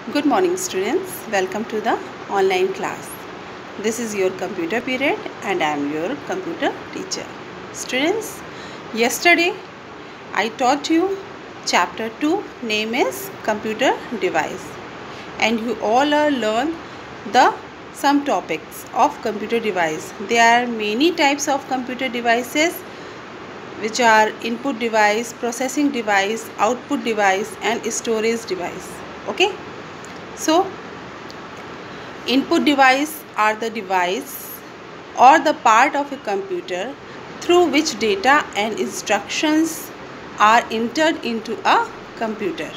Good morning students, welcome to the online class. This is your computer period and I am your computer teacher. Students, yesterday I taught you chapter 2, name is computer device, and you all are learned some topics of computer device. There are many types of computer devices which are input device, processing device, output device and storage device. Okay. So, input device are the device or the part of a computer through which data and instructions are entered into a computer.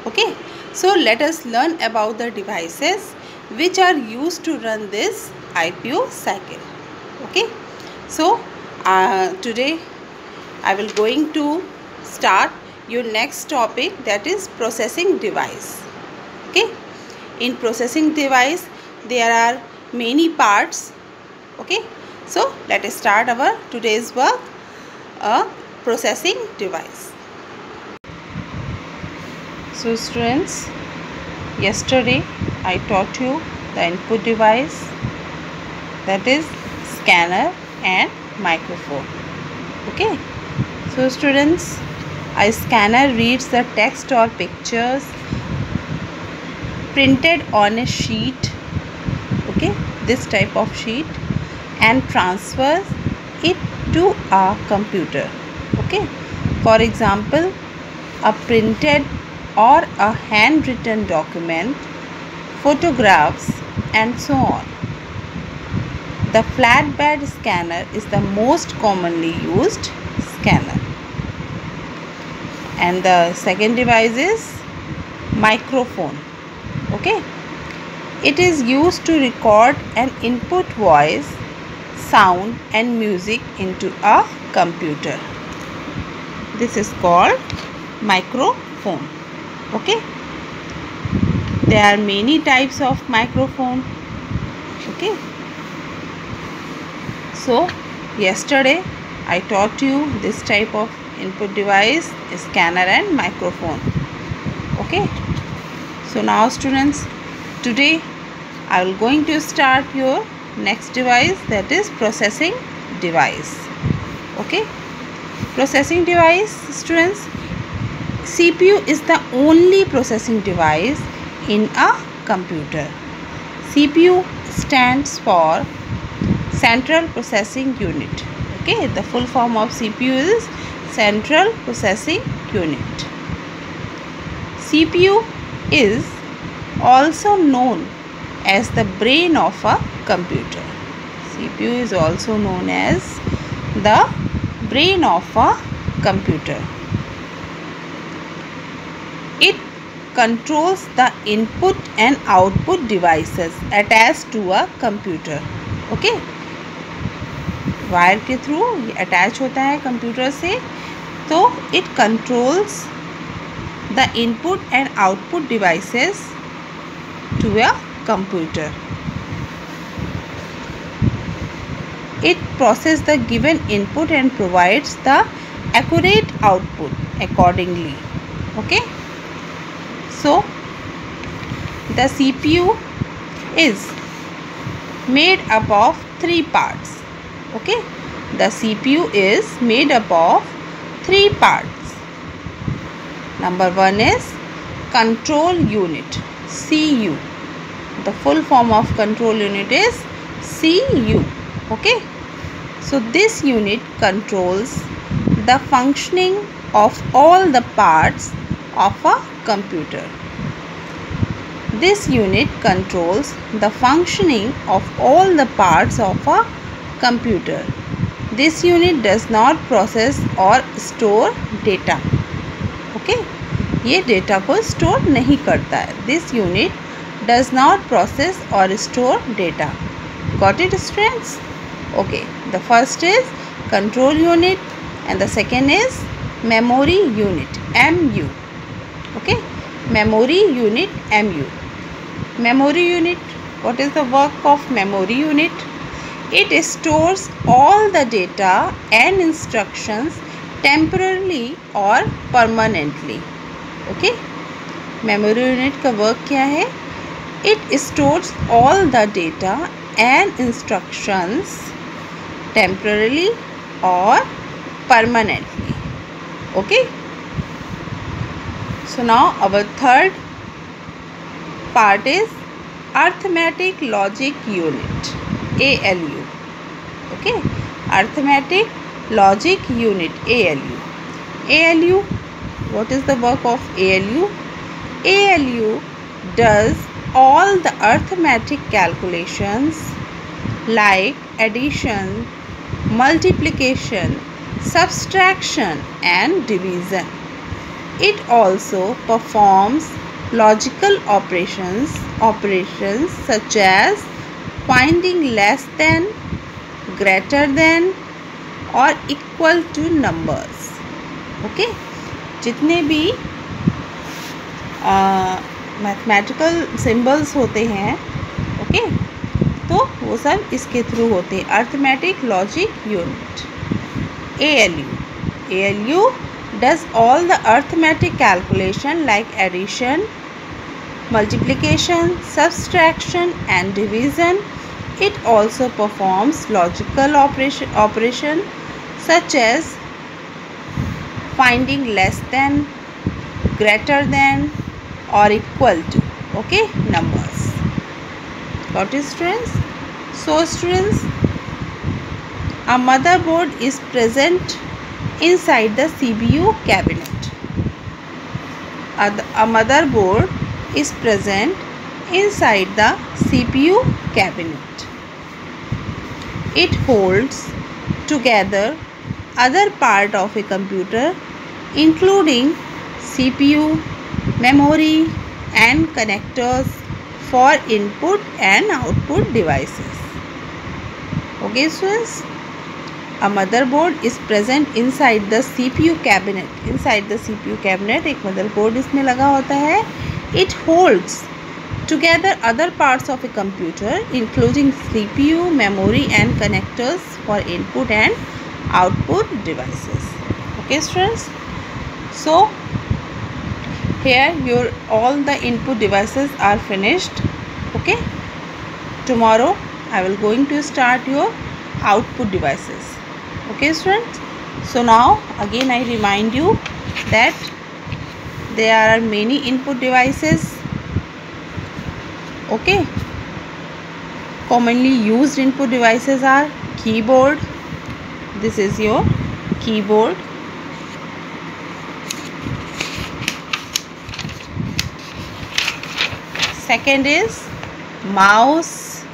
Okay, so let us learn about the devices which are used to run this IPO cycle. Okay, so today I will going to start your next topic, that is processing device. Okay, in processing device there are many parts. Okay, so let us start our today's work, processing device. So students, yesterday I taught you the input device, that is scanner and microphone. Okay, so students, a scanner reads the text or pictures printed on a sheet, okay, this type of sheet, and transfers it to a computer. Okay, for example, a printed or a handwritten document, photographs and so on. The flatbed scanner is the most commonly used scanner. And the second device is microphone. Okay, it is used to record and input voice, sound and music into a computer. This is called microphone. Okay, there are many types of microphone. Okay, so yesterday I taught you this type of input device, scanner and microphone. Okay, so now students, today I will going to start your next device, that is processing device. Okay, processing device, students, CPU is the only processing device in a computer. CPU stands for Central Processing Unit. Okay, the full form of CPU is Central Processing Unit. CPU is also known as the brain of a computer. CPU is also known as the brain of a computer. It controls the input and output devices attached to a computer. Okay, wire के through ये attach होता है computer से, तो it controls the input and output devices to a computer. It processes the given input and provides the accurate output accordingly. Okay, so the CPU is made up of three parts. Okay, the CPU is made up of three parts. Number one is control unit, CU. The full form of control unit is CU. Okay, so this unit controls the functioning of all the parts of a computer. This unit controls the functioning of all the parts of a computer. This unit does not process or store data. Okay, ये data को store नहीं करता है. This unit does not process or store data. Got it, students? Okay, the first is control unit and the second is memory unit, MU. Okay, memory unit, MU. Memory unit, what is the work of memory unit? It stores all the data and instructions temporarily or permanently. Okay, memory unit का work क्या है? It stores all the data and instructions temporarily और permanently. Okay, so now our third part is arithmetic logic unit, ALU. Okay, arithmetic logic unit, ALU. ALU, what is the work of ALU? ALU does all the arithmetic calculations like addition, multiplication, subtraction and division. It also performs logical operations such as finding less than, greater than or equal to numbers. Okay, जितने भी mathematical symbols होते हैं, okay, तो वो सब इसके through होते हैं. Arithmetic logic unit, ALU. ALU does all the arithmetic calculation like addition, multiplication, subtraction and division. It also performs logical operation such as finding less than, greater than or equal to, okay, numbers. Got it, students? So students, a motherboard is present inside the CPU cabinet. A motherboard is present inside the CPU cabinet. It holds together other part of a computer including CPU, memory and connectors for input and output devices. Okay students, a motherboard is present inside the CPU cabinet. Inside the CPU cabinet एक motherboard इसमें लगा होता है. It holds together other parts of a computer including CPU, memory and connectors for input and output devices. Okay students, so here your all the input devices are finished. Okay, tomorrow I will going to start your output devices. Okay students, so now again I remind you that there are many input devices. Okay, commonly used input devices are keyboard. This is your keyboard. Second is mouse.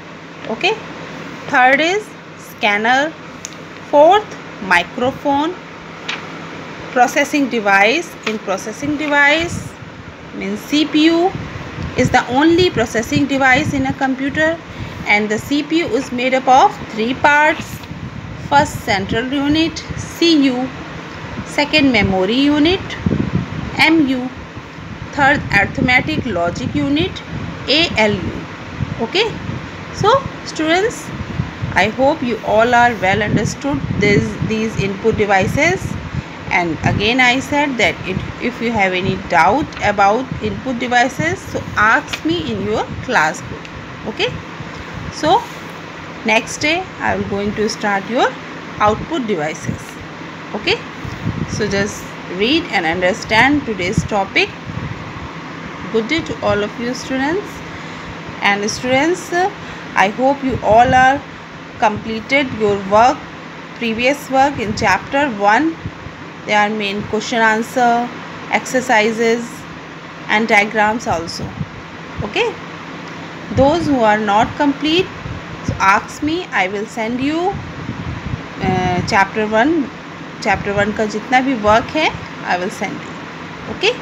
Okay, third is scanner. Fourth, microphone. Processing device. In processing device means CPU is the only processing device in a computer, and the CPU is made up of three parts. First, central unit, CU. Second, memory unit, MU. Third, arithmetic logic unit, ALU. Okay, so students, I hope you all are well understood these input devices. And again I said that if you have any doubt about input devices, so ask me in your class group. Okay, so next day I will going to start your output devices. Okay, so just read and understand today's topic. Good day to all of you students. And students, I hope you all are completed your work, previous work in chapter 1. There are main question answer, exercises and diagrams also. Okay, those who are not complete, so ask me, I will send you chapter 1 का जितना भी work है, I will send you. Okay.